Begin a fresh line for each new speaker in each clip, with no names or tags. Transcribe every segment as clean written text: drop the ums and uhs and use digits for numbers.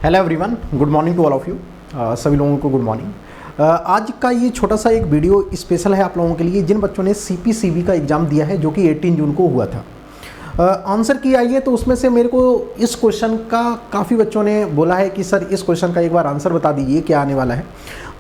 Hello everyone, good morning to all of you. सभी लोगों को गुड मॉर्निंग। आज का ये छोटा सा एक वीडियो स्पेशल है आप लोगों के लिए जिन बच्चों ने CPCB का एग्ज़ाम दिया है जो कि 18 जून को हुआ था। आंसर की आई है तो उसमें से मेरे को इस क्वेश्चन का काफ़ी बच्चों ने बोला है कि सर इस क्वेश्चन का एक बार आंसर बता दीजिए क्या आने वाला है।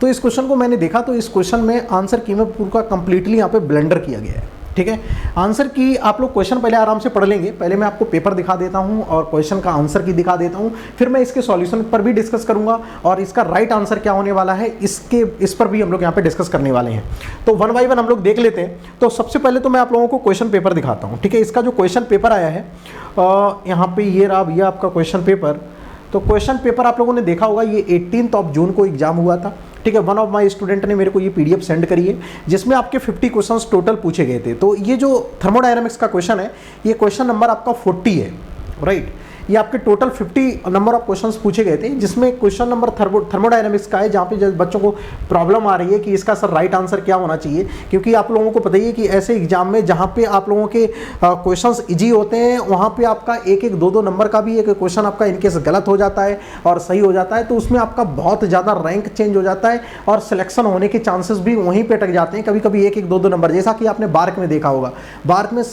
तो इस क्वेश्चन को मैंने देखा तो इस क्वेश्चन में आंसर की में पूरा कंप्लीटली यहाँ पे ब्लेंडर किया गया है। ठीक है, आंसर की आप लोग क्वेश्चन पहले आराम से पढ़ लेंगे। पहले मैं आपको पेपर दिखा देता हूँ और क्वेश्चन का आंसर की दिखा देता हूँ, फिर मैं इसके सॉल्यूशन पर भी डिस्कस करूँगा और इसका राइट आंसर क्या होने वाला है इस पर भी हम लोग यहाँ पे डिस्कस करने वाले हैं। तो वन बाई वन हम लोग देख लेते हैं। तो सबसे पहले तो मैं आप लोगों को क्वेश्चन पेपर दिखाता हूँ। ठीक है, इसका जो क्वेश्चन पेपर आया है यहाँ पे ये रहा भैया आपका क्वेश्चन पेपर। तो क्वेश्चन पेपर आप लोगों ने देखा होगा, ये 18 जून को एग्जाम हुआ था। ठीक है, वन ऑफ माय स्टूडेंट ने मेरे को ये PDF सेंड करी है जिसमें आपके 50 क्वेश्चंस टोटल पूछे गए थे। तो ये जो थर्मोडायनामिक्स का क्वेश्चन है ये क्वेश्चन नंबर आपका 40 है, राइट। ये आपके टोटल 50 नंबर ऑफ क्वेश्चंस पूछे गए थे जिसमें क्वेश्चन नंबर थर्मोडायनामिक्स का है जहाँ पे बच्चों को प्रॉब्लम आ रही है कि इसका सर राइट आंसर क्या होना चाहिए। क्योंकि आप लोगों को पता ही है कि ऐसे एग्जाम में जहाँ पे आप लोगों के क्वेश्चंस इजी होते हैं वहाँ पे आपका एक एक दो नंबर का भी एक क्वेश्चन आपका इनकेस गलत हो जाता है और सही हो जाता है तो उसमें आपका बहुत ज़्यादा रैंक चेंज हो जाता है और सिलेक्शन होने के चांसेस भी वहीं पर अटक जाते हैं। कभी कभी एक एक दो नंबर, जैसा कि आपने बार्क में देखा होगा, बार्क में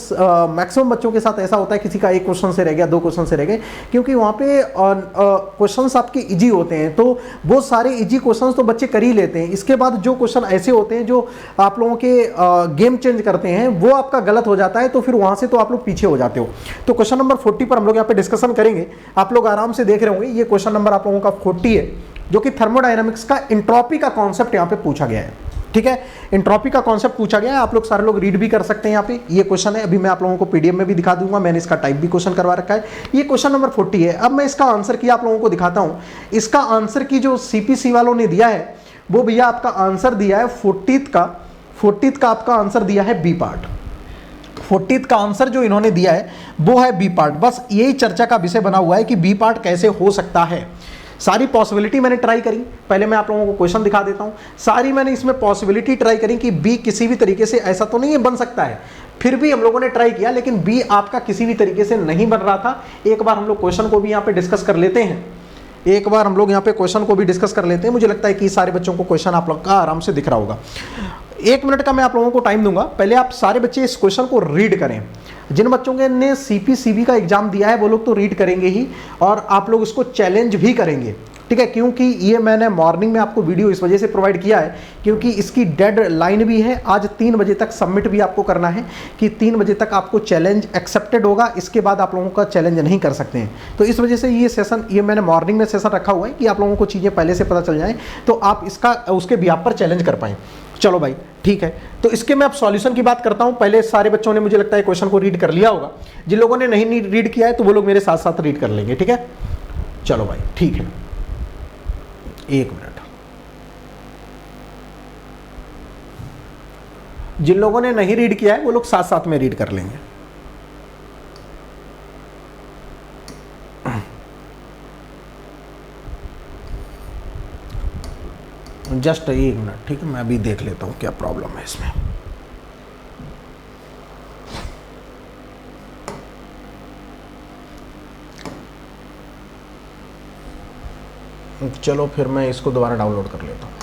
मैक्सिमम बच्चों के साथ ऐसा होता है किसी का एक क्वेश्चन से रह गया, 2 क्वेश्चन से रह गए, क्योंकि वहाँ पे क्वेश्चंस आपके इजी होते हैं। तो वो सारे इजी क्वेश्चंस तो बच्चे कर ही लेते हैं। इसके बाद जो क्वेश्चन ऐसे होते हैं जो आप लोगों के गेम चेंज करते हैं वो आपका गलत हो जाता है तो फिर वहाँ से तो आप लोग पीछे हो जाते हो। तो क्वेश्चन नंबर 40 पर हम लोग यहाँ पे डिस्कशन करेंगे। आप लोग आराम से देख रहे होंगे, ये क्वेश्चन नंबर आप लोगों का 40 है जो कि थर्मोडायनामिक्स का एंट्रोपी का कॉन्सेप्ट यहाँ पे पूछा गया है। ठीक है, एंट्रोपी का कॉन्सेप्ट पूछा गया है, आप लोग सारे लोग रीड भी कर सकते हैं। यहाँ पे ये क्वेश्चन है, अभी मैं आप लोगों को PDF में भी दिखा दूंगा, मैंने इसका टाइप भी क्वेश्चन करवा रखा है। ये क्वेश्चन नंबर 40 है। अब मैं इसका आंसर की आप लोगों को दिखाता हूँ। इसका आंसर की जो CPC वालों ने दिया है वो भैया आपका आंसर दिया है 40th का आपका आंसर दिया है B पार्ट। 40th का आंसर जो इन्होंने दिया है वो है B पार्ट। बस यही चर्चा का विषय बना हुआ है कि B पार्ट कैसे हो सकता है। सारी पॉसिबिलिटी मैंने ट्राई करी, पहले मैं आप लोगों को क्वेश्चन दिखा देता हूं। सारी मैंने इसमें पॉसिबिलिटी ट्राई करी कि B किसी भी तरीके से, ऐसा तो नहीं है बन सकता है, फिर भी हम लोगों ने ट्राई किया, लेकिन B आपका किसी भी तरीके से नहीं बन रहा था। एक बार हम लोग क्वेश्चन को भी यहाँ पे डिस्कस कर लेते हैं, मुझे लगता है कि सारे बच्चों को क्वेश्चन आप लोग का आराम से दिख रहा होगा। 1 मिनट का मैं आप लोगों को टाइम दूंगा, पहले आप सारे बच्चे इस क्वेश्चन को रीड करें। जिन बच्चों ने CPCB का एग्जाम दिया है वो लोग तो रीड करेंगे ही और आप लोग इसको चैलेंज भी करेंगे। ठीक है, क्योंकि ये मैंने मॉर्निंग में आपको वीडियो इस वजह से प्रोवाइड किया है क्योंकि इसकी डेड लाइन भी है। आज 3 बजे तक सबमिट भी आपको करना है कि 3 बजे तक आपको चैलेंज एक्सेप्टेड होगा, इसके बाद आप लोगों का चैलेंज नहीं कर सकते हैं। तो इस वजह से ये मैंने मॉर्निंग में सेशन रखा हुआ है कि आप लोगों को चीज़ें पहले से पता चल जाएँ तो आप उसके बिहाफ पर चैलेंज कर पाएँ। चलो भाई ठीक है, तो इसके मैं अब सॉल्यूशन की बात करता हूं। पहले सारे बच्चों ने मुझे लगता है क्वेश्चन को रीड कर लिया होगा, जिन लोगों ने नहीं रीड किया है तो वो लोग मेरे साथ साथ रीड कर लेंगे। ठीक है, चलो भाई ठीक है, 1 मिनट। जिन लोगों ने नहीं रीड किया है वो लोग साथ साथ में रीड कर लेंगे। जस्ट 1 मिनट, ठीक है, मैं अभी देख लेता हूं क्या प्रॉब्लम है इसमें। चलो फिर मैं इसको दोबारा डाउनलोड कर लेता हूं।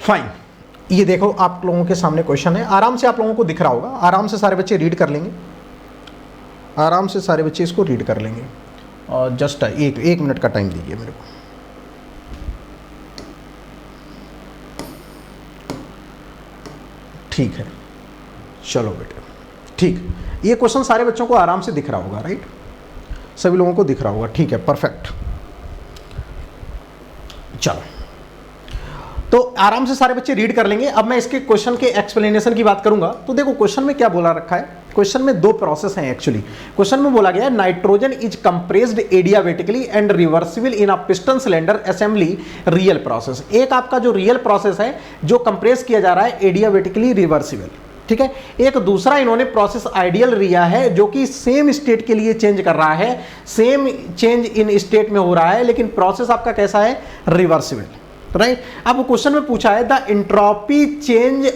फाइन, ये देखो आप लोगों के सामने क्वेश्चन है, आराम से आप लोगों को दिख रहा होगा, आराम से सारे बच्चे रीड कर लेंगे, आराम से सारे बच्चे इसको रीड कर लेंगे और जस्ट 1 मिनट का टाइम दीजिए मेरे को। ठीक है, चलो बेटे ठीक, ये क्वेश्चन सारे बच्चों को आराम से दिख रहा होगा, राइट, सभी लोगों को दिख रहा होगा। ठीक है, परफेक्ट। चलो तो आराम से सारे बच्चे रीड कर लेंगे। अब मैं इसके क्वेश्चन के एक्सप्लेनेशन की बात करूंगा। तो देखो क्वेश्चन में क्या बोला रखा है, क्वेश्चन में 2 प्रोसेस हैं एक्चुअली। क्वेश्चन में बोला गया है nitrogen is compressed adiabatically and reversible in a piston cylinder assembly real process. एक आपका जो रियल प्रोसेस है जो कंप्रेस किया जा रहा है एडियाबेटिकली रिवर्सिबल, ठीक है। एक दूसरा इन्होंने प्रोसेस आइडियल लिया है जो कि सेम स्टेट के लिए चेंज कर रहा है, सेम चेंज इन स्टेट में हो रहा है, लेकिन प्रोसेस आपका कैसा है, रिवर्सिबल। राइट। अब क्वेश्चन में पूछा है the entropy change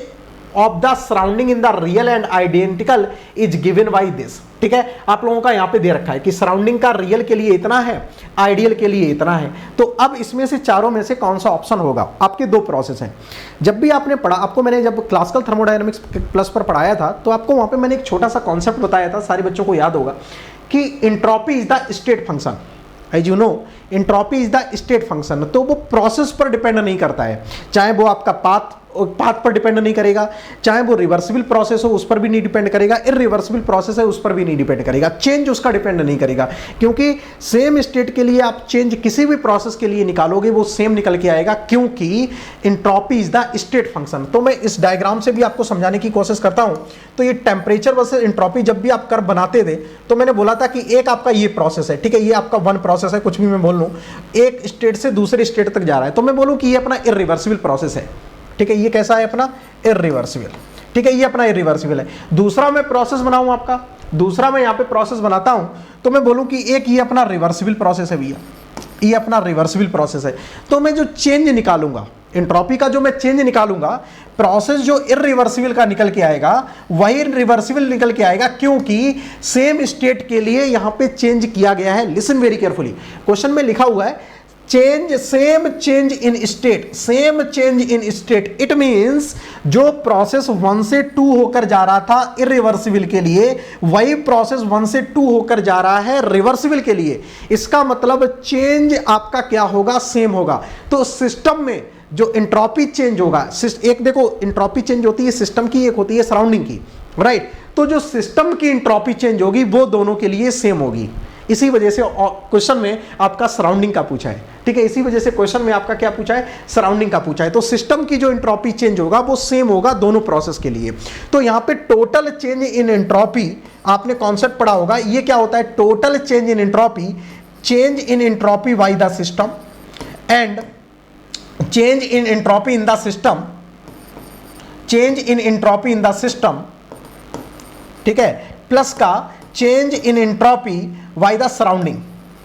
of the surrounding in the real and identical is given by this. ठीक है, आप लोगों का यहां पे दे रखा है कि सराउंडिंग का रियल के लिए इतना है, आइडियल के लिए इतना है। तो अब इसमें से चारों में से कौन सा ऑप्शन होगा? आपके दो प्रोसेस हैं। जब भी आपने पढ़ा, आपको मैंने जब क्लासिकल थर्मोडायनामिक्स प्लस पर पढ़ाया था तो आपको वहां पे मैंने एक छोटा सा कॉन्सेप्ट बताया था, सारे बच्चों को याद होगा, कि entropy is the state function. As you know, entropy is the state function. तो वो प्रोसेस पर डिपेंड नहीं करता है, चाहे वो आपका पाथ पर डिपेंड नहीं करेगा, चाहे वो रिवर्सिबल प्रोसेस हो उस पर भी नहीं डिपेंड करेगा, इरिवर्सिबल प्रोसेस है उस पर भी नहीं डिपेंड करेगा, चेंज उसका डिपेंड नहीं करेगा, क्योंकि सेम स्टेट के लिए आप चेंज किसी भी प्रोसेस के लिए निकालोगे वो सेम निकल के आएगा, क्योंकि entropy is the state function. तो मैं इस डायग्राम से भी आपको समझाने की कोशिश करता हूं। तो ये टेम्परेचर वर्सेस एंट्रोपी जब भी आप कर्व बनाते थे तो मैंने बोला था कि एक आपका ये प्रोसेस है, ठीक है, ये आपका वन प्रोसेस है, कुछ भी मैं बोल लूं, एक स्टेट से दूसरे स्टेट तक जा रहा है, तो मैं बोलूं कि ये अपना इरिवर्सिबल प्रोसेस है। ठीक है, ये कैसा है? अपना इरिवर्सिबल। ठीक है, ये अपना इरिवर्सिबल है। दूसरा मैं प्रोसेस बनाऊं आपका, दूसरा मैं यहां पे प्रोसेस बनाता हूं तो मैं बोलूं कि एक ये अपना रिवर्सिबल प्रोसेस है भैया, ये अपना रिवर्सिबल प्रोसेस है। तो मैं जो चेंज निकालूंगा, एंट्रोपी का जो मैं चेंज निकालूंगा, प्रोसेस जो इरिवर्सिबल का निकल के आएगा वही रिवर्सिबल निकल के आएगा, क्योंकि सेम स्टेट के लिए यहां पे चेंज किया गया है। लिसन वेरी केयरफुली, क्वेश्चन में लिखा हुआ है change, same change in state, same change in state. It means जो प्रोसेस 1 से 2 होकर जा रहा था इरिवर्सिबल के लिए, वही प्रोसेस 1 से 2 होकर जा रहा है रिवर्सिबल के लिए। इसका मतलब चेंज आपका क्या होगा? सेम होगा। तो सिस्टम में जो एंट्रोपी चेंज होगा, एक देखो एंट्रोपी चेंज होती है सिस्टम की, एक होती है सराउंडिंग की, राइट। तो जो सिस्टम की एंट्रोपी चेंज होगी वो दोनों के लिए सेम होगी। इसी वजह से क्वेश्चन में आपका सराउंडिंग का पूछा है। ठीक है, इसी वजह से क्वेश्चन में आपका क्या पूछा है? सराउंडिंग का पूछा है। तो सिस्टम की जो एंट्रोपी चेंज होगा वो सेम होगा दोनों प्रोसेस के लिए। तो यहां पे टोटल चेंज इन एंट्रोपी आपने कॉन्सेप्ट पढ़ा होगा, ये क्या होता है? Total change in entropy, change in entropy by the system and change in entropy in the system, change in entropy in the system, ठीक है, प्लस का change in entropy by the surrounding,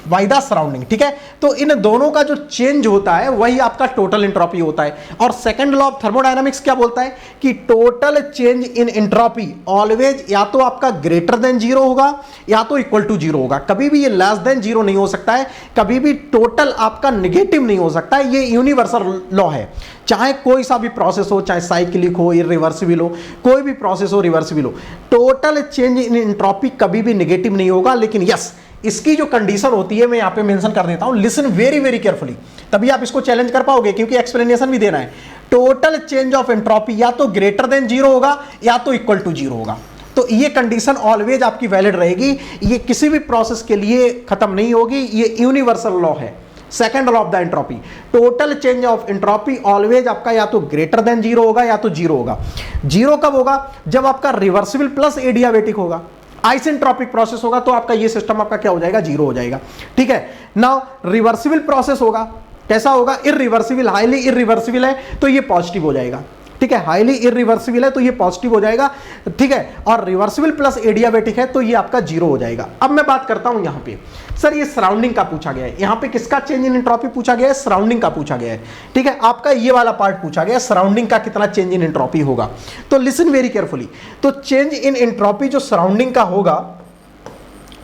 by the surrounding. ठीक है, तो इन दोनों का जो change होता है वही आपका टोटल एंट्रोपी होता है। और सेकंड लॉ ऑफ थर्मोडायनामिक्स क्या बोलता है कि total change in entropy always या तो आपका ग्रेटर देन 0 होगा या तो इक्वल टू 0 होगा, कभी भी ये लेस देन 0 नहीं हो सकता है, कभी भी टोटल आपका निगेटिव नहीं हो सकता है। ये यूनिवर्सल लॉ है, चाहे कोई सा भी प्रोसेस हो, चाहे साइक्लिक हो, रिवर्सिबल हो, कोई भी प्रोसेस हो रिवर्सिबल हो, टोटल चेंज इन एंट्रोपी कभी भी निगेटिव नहीं होगा। लेकिन यस, इसकी जो कंडीशन होती है मैं यहां पे मेंशन कर देता हूं, लिसन वेरी वेरी केयरफुली, तभी आप इसको चैलेंज कर पाओगे, क्योंकि एक्सप्लेनेशन भी देना है। टोटल चेंज ऑफ एंट्रोपी या तो ग्रेटर देन 0 होगा या तो इक्वल टू 0 होगा। तो ये कंडीशन ऑलवेज आपकी वैलिड रहेगी, ये किसी भी प्रोसेस के लिए खत्म नहीं होगी, ये यूनिवर्सल लॉ है। Second law of the entropy, total change of entropy always आपका या तो ग्रेटर देन 0 होगा या तो 0 होगा। 0 कब होगा? जब आपका रिवर्सिबल प्लस एडियाबेटिक होगा, आइसेंट्रोपिक प्रोसेस होगा, तो आपका ये सिस्टम आपका क्या हो जाएगा? 0 हो जाएगा। ठीक है, नाउ रिवर्सिबल प्रोसेस होगा, कैसा होगा? इरिवर्सिबल, हाईली इरिवर्सिबल है तो ये पॉजिटिव हो जाएगा। ठीक है, हाईली इरिवर्सिबल है तो ये पॉजिटिव हो जाएगा। ठीक है, और रिवर्सिबल प्लस एडियाबेटिक है तो ये आपका 0 हो जाएगा। अब मैं बात करता हूं यहां पे, सर ये सराउंडिंग का पूछा गया है, यहां पे किसका चेंज इन एंट्रोपी पूछा गया है? सराउंडिंग का पूछा गया है। ठीक है, आपका ये वाला पार्ट पूछा गया है, सराउंडिंग का कितना चेंज इन एंट्रोपी होगा। तो लिसन वेरी केयरफुली, तो चेंज इन एंट्रोपी जो सराउंडिंग का होगा,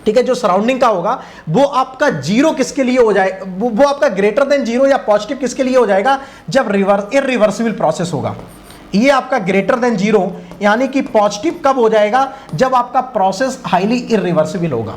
ठीक है, जो सराउंडिंग का होगा वो आपका 0 किसके लिए हो जाए? वो आपका ग्रेटर देन 0 या पॉजिटिव किसके लिए हो जाएगा? जब इरिवर्सिबल प्रोसेस होगा। ये आपका ग्रेटर देन 0 यानी कि पॉजिटिव कब हो जाएगा? जब आपका प्रोसेस हाईली इरिवर्सिबल होगा।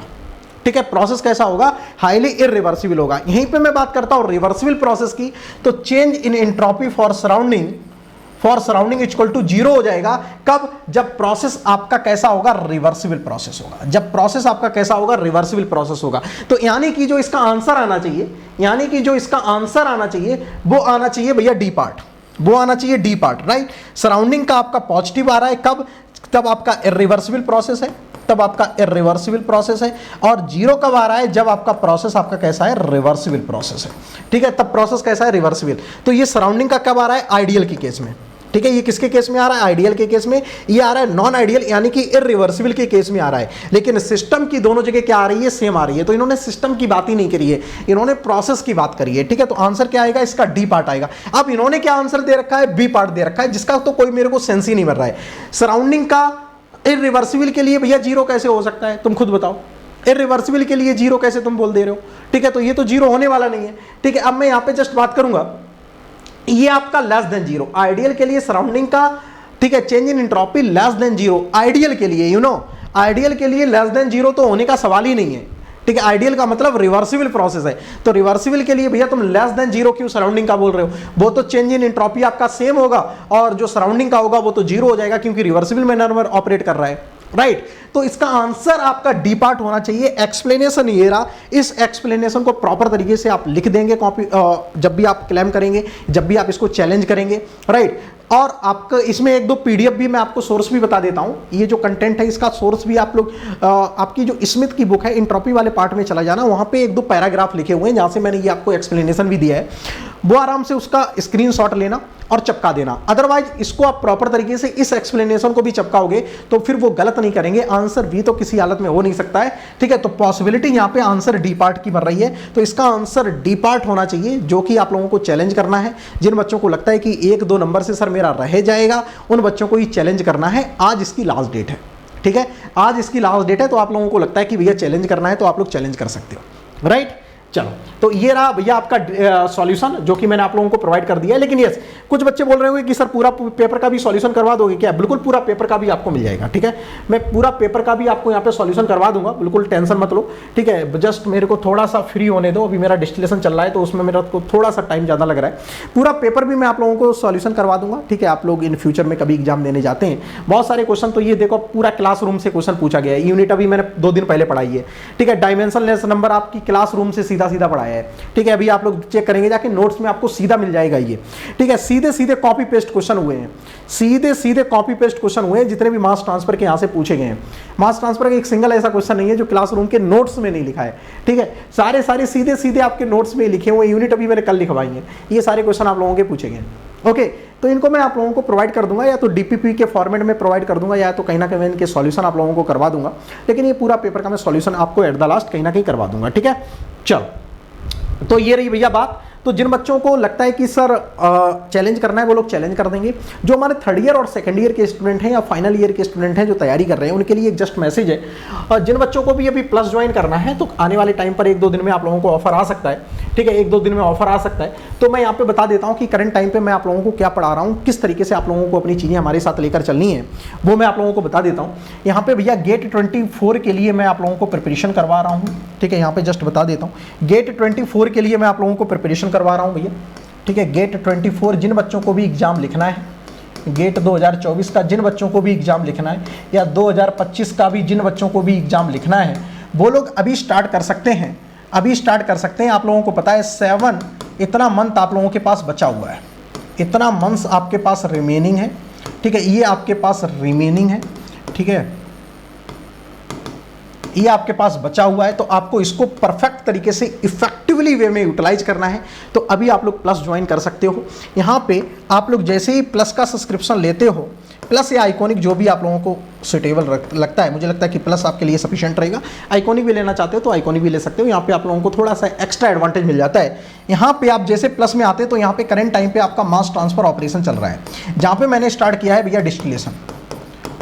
ठीक है, प्रोसेस कैसा होगा? हाईली इरिवर्सिबल होगा। यहीं पे मैं बात करता हूं रिवर्सिबल प्रोसेस की, तो change in entropy for surrounding equal to 0 हो जाएगा। कब? जब प्रोसेस आपका कैसा होगा? रिवर्सिबल प्रोसेस होगा। जब प्रोसेस आपका कैसा होगा? रिवर्सिबल प्रोसेस होगा। तो यानी कि जो इसका आंसर आना चाहिए, यानी कि जो इसका आंसर आना चाहिए वो आना चाहिए भैया डी पार्ट, वो आना चाहिए डी पार्ट, राइट। सराउंडिंग का आपका पॉजिटिव आ रहा है कब? तब आपका इरिवर्सिबल प्रोसेस है, तब आपका इरिवर्सिबल प्रोसेस है। और 0 कब आ रहा है? जब आपका प्रोसेस आपका कैसा है? रिवर्सिबल प्रोसेस है। ठीक है, तब प्रोसेस कैसा है? रिवर्सिबल। तो ये सराउंडिंग का कब आ रहा है? आइडियल की केस में, ठीक है, ये किसके केस में आ रहा है? आइडियल के केस में। ये आ रहा है नॉन आइडियल यानी कि इरिवर्सिबल के केस में आ रहा है। लेकिन सिस्टम की दोनों जगह क्या आ रही है? सेम आ रही है। तो इन्होंने सिस्टम की बात ही नहीं करी है, इन्होंने प्रोसेस की बात करी है। ठीक है, तो आंसर क्या आएगा? इसका डी पार्ट आएगा। अब इन्होंने क्या आंसर दे रखा है? बी पार्ट दे रखा है, जिसका तो कोई मेरे को सेंस ही नहीं मिल रहा है। सराउंडिंग का इरिवर्सिबल के लिए भैया जीरो कैसे हो सकता है? तुम खुद बताओ। इरिवर्सिबल के लिए जीरो कैसे तुम बोल दे रहे हो? ठीक है, तो ये तो जीरो होने वाला नहीं है। ठीक है, अब मैं यहां पे जस्ट बात करूंगा, ये आपका लेस देन जीरो। आइडियल के लिए सराउंडिंग का, ठीक है, change in entropy less than zero. Ideal के लिए आइडियल के लिए लेस देन जीरो तो होने का सवाल ही नहीं है। ठीक है, आइडियल का मतलब रिवर्सिबल प्रोसेस है। तो रिवर्सिबल के लिए भैया तुम लेस देन जीरो क्यों सराउंडिंग का बोल रहे हो? वो तो चेंज इन एंट्रोपी आपका सेम होगा और जो सराउंडिंग का होगा वो तो जीरो हो जाएगा, क्योंकि रिवर्सिबल मैनर में ऑपरेट कर रहा है। राइट, तो इसका आंसर आपका डी पार्ट होना चाहिए। एक्सप्लेनेशन ये रहा, इस एक्सप्लेनेशन को प्रॉपर तरीके से आप लिख देंगे कॉपी, जब भी आप क्लेम करेंगे, जब भी आप इसको चैलेंज करेंगे। राइट, और आपका इसमें एक दो पीडीएफ भी मैं आपको सोर्स भी बता देता हूं। ये जो कंटेंट है इसका सोर्स भी आप लोग, आपकी जो स्मिथ की बुक है एंट्रोपी वाले पार्ट में चला जाना, वहां पे एक दो पैराग्राफ लिखे हुए हैं जहां से मैंने ये आपको एक्सप्लेनेशन भी दिया है, वो आराम से उसका स्क्रीनशॉट लेना और चिपका देना। अदरवाइज इसको आप प्रॉपर तरीके से इस एक्सप्लेनेशन को भी चिपकाओगे तो फिर वो गलत नहीं करेंगे। आंसर भी तो किसी हालत में हो नहीं सकता है। ठीक है, तो पॉसिबिलिटी यहाँ पे आंसर डी पार्ट की बन रही है, तो इसका आंसर डी पार्ट होना चाहिए, जो कि आप लोगों को चैलेंज करना है। जिन बच्चों को लगता है कि 1-2 नंबर से सर मेरा रह जाएगा, उन बच्चों को ये चैलेंज करना है। आज इसकी लास्ट डेट है। ठीक है, आज इसकी लास्ट डेट है, तो आप लोगों को लगता है कि भैया चैलेंज करना है तो आप लोग चैलेंज कर सकते हो। राइट, चलो, तो ये रहा भैया आपका सॉल्यूशन जो कि मैंने आप लोगों को प्रोवाइड कर दिया है। लेकिन यस, कुछ बच्चे बोल रहे होंगे कि सर पूरा पेपर का भी सॉल्यूशन करवा दोगे क्या? बिल्कुल, पूरा पेपर का भी आपको मिल जाएगा। ठीक है, मैं पूरा पेपर का भी आपको यहाँ पे सॉल्यूशन करवा दूंगा, बिल्कुल टेंशन मत लो। ठीक है, जस्ट मेरे को थोड़ा सा फ्री होने दो, अभी मेरा डिस्टिलेशन चल रहा है तो उसमें मेरा को थोड़ा सा टाइम ज़्यादा लग रहा है। पूरा पेपर भी मैं आप लोगों को सॉल्यूशन करवा दूंगा। ठीक है, आप लोग इन फ्यूचर में कभी एग्जाम देने जाते हैं, बहुत सारे क्वेश्चन तो ये देखो पूरा क्लासरूम से क्वेश्चन पूछा गया है। यूनिट अभी मैंने 2 दिन पहले पढ़ाई है। ठीक है, डायमेंशनलेस नंबर आपकी क्लासरूम से सीधा सीधा पढ़ाया है। ठीक है, अभी आप लोग चेक करेंगे जाके नोट्स में आपको सीधा मिल जाएगा ये। ठीक है, सीधे सीधे कॉपी पेस्ट क्वेश्चन हुए हैं, सीधे सीधे कॉपी पेस्ट क्वेश्चन हुए हैं जितने भी मास ट्रांसफर के यहां से पूछे गए हैं। मास ट्रांसफर का एक सिंगल ऐसा क्वेश्चन नहीं है जो क्लासरूम के नोट्स में नहीं लिखा है। ठीक है, सारे सीधे सीधे आपके नोट्स में लिखे हुए। यूनिट अभी मैंने कल लिखवाई है, ये सारे क्वेश्चन आप लोगों के पूछे गए। ओके, तो इनको मैं आप लोगों को प्रोवाइड कर दूंगा, या तो डीपीपी के फॉर्मेट में प्रोवाइड कर दूंगा, या तो कहीं ना कहीं इनके सॉल्यूशन आप लोगों को करवा दूंगा। लेकिन ये पूरा पेपर का मैं सॉल्यूशन आपको एट द लास्ट कहीं ना कहीं करवा दूंगा। ठीक है, चलो, तो ये रही भैया बात। तो जिन बच्चों को लगता है कि सर चैलेंज करना है वो लोग चैलेंज कर देंगे। जो हमारे 3rd ईयर और 2nd ईयर के स्टूडेंट हैं या फाइनल ईयर के स्टूडेंट हैं जो तैयारी कर रहे हैं, उनके लिए एक जस्ट मैसेज है। और जिन बच्चों को भी अभी प्लस ज्वाइन करना है तो आने वाले टाइम पर 1-2 दिन में आप लोगों को ऑफर आ सकता है। ठीक है, 1-2 दिन में ऑफर आ सकता है। तो मैं यहाँ पे बता देता हूँ कि करंट टाइम पे मैं आप लोगों को क्या पढ़ा रहा हूँ, किस तरीके से आप लोगों को अपनी चीज़ें हमारे साथ लेकर चलनी है, वो मैं आप लोगों को बता देता हूँ। यहाँ पे भैया गेट 24 के लिए मैं आप लोगों को प्रिपरेशन करवा रहा हूँ। ठीक है, यहाँ पे जस्ट बता देता हूँ, गेट 24 के लिए मैं आप लोगों को प्रिपरेशन करवा रहा हूँ भैया। ठीक है, गेट 24 जिन बच्चों को भी एग्जाम लिखना है, गेट 2024 का जिन बच्चों को भी एग्जाम लिखना है, या 2025 का भी जिन बच्चों को भी एग्जाम लिखना है, वो लोग अभी स्टार्ट कर सकते हैं। अभी स्टार्ट कर सकते हैं। आप लोगों को पता है 7 इतना मंथ आप लोगों के पास बचा हुआ है, इतना मंथ्स आपके पास रिमेनिंग है। ठीक है, ये आपके पास रिमेनिंग है। ठीक है, ये आपके पास बचा हुआ है, तो आपको इसको परफेक्ट तरीके से इफेक्टिवली वे में यूटिलाइज करना है। तो अभी आप लोग प्लस ज्वाइन कर सकते हो। यहाँ पे आप लोग जैसे ही प्लस का सब्सक्रिप्शन लेते हो, प्लस या आइकॉनिक जो भी आप लोगों को सुटेबल लगता है, मुझे लगता है कि प्लस आपके लिए सफिशिएंट रहेगा। आइकॉनिक भी लेना चाहते हो तो आइकॉनिक भी ले सकते हो। यहाँ पे आप लोगों को थोड़ा सा एक्स्ट्रा एडवांटेज मिल जाता है। यहाँ पे आप जैसे प्लस में आते हैं तो यहाँ पे करंट टाइम पे आपका मास ट्रांसफर ऑपरेशन चल रहा है, जहाँ पे मैंने स्टार्ट किया है भैया डिस्टिलेशन।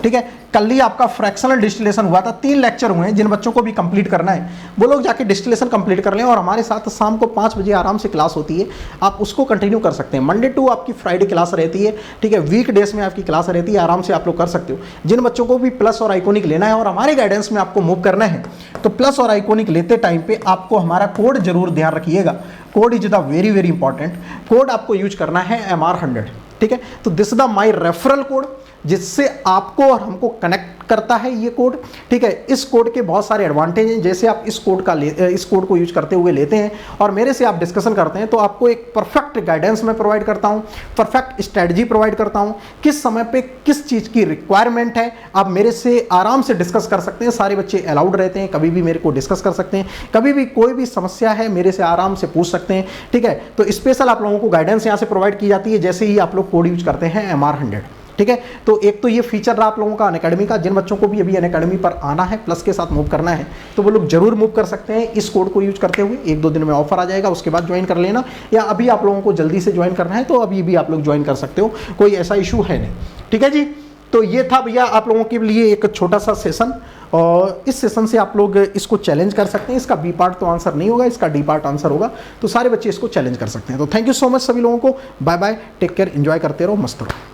ठीक है, कल ही आपका फ्रैक्शनल डिस्टिलेशन हुआ था, 3 लेक्चर हुए हैं। जिन बच्चों को भी कंप्लीट करना है वो लोग जाके डिस्टिलेशन कंप्लीट कर लें, और हमारे साथ शाम को 5 बजे आराम से क्लास होती है, आप उसको कंटिन्यू कर सकते हैं। मंडे टू आपकी फ्राइडे क्लास रहती है। ठीक है, वीक डेज में आपकी क्लास रहती है, आराम से आप लोग कर सकते हो। जिन बच्चों को भी प्लस और आइकॉनिक लेना है और हमारे गाइडेंस में आपको मूव करना है, तो प्लस और आइकॉनिक लेते टाइम पे आपको हमारा कोड जरूर ध्यान रखिएगा। Code is the very very important. Code आपको यूज करना है MR100। ठीक है, तो this the my referral code. जिससे आपको और हमको कनेक्ट करता है ये कोड। ठीक है, इस कोड के बहुत सारे एडवांटेज हैं। जैसे आप इस कोड को यूज करते हुए लेते हैं और मेरे से आप डिस्कशन करते हैं तो आपको एक परफेक्ट गाइडेंस मैं प्रोवाइड करता हूं, परफेक्ट स्ट्रेटजी प्रोवाइड करता हूं, किस समय पे किस चीज की रिक्वायरमेंट है आप मेरे से आराम से डिस्कस कर सकते हैं। सारे बच्चे अलाउड रहते हैं, कभी भी मेरे को डिस्कस कर सकते हैं, कभी भी कोई भी समस्या है मेरे से आराम से पूछ सकते हैं। ठीक है, तो स्पेशल आप लोगों को गाइडेंस यहां से प्रोवाइड की जाती है जैसे ही आप लोग कोड यूज करते हैं MR100। ठीक है, तो एक तो ये फीचर रहा आप लोगों का अनअकैडमी का। जिन बच्चों को भी अभी अनअकैडमी पर आना है, प्लस के साथ मूव करना है, तो वो लोग जरूर मूव कर सकते हैं इस कोड को यूज करते हुए। 1-2 दिन में ऑफर आ जाएगा, उसके बाद ज्वाइन कर लेना, या अभी आप लोगों को जल्दी से ज्वाइन करना है तो अभी भी आप लोग ज्वाइन कर सकते हो, कोई ऐसा इशू है नहीं। ठीक है जी, तो ये था भैया आप लोगों के लिए एक छोटा सा सेशन, और इस सेशन से आप लोग इसको चैलेंज कर सकते हैं। इसका बी पार्ट तो आंसर नहीं होगा, इसका डी पार्ट आंसर होगा, तो सारे बच्चे इसको चैलेंज कर सकते हैं। तो थैंक यू सो मच सभी लोगों को, bye bye, take care, enjoy करते रहो, मस्त रहो।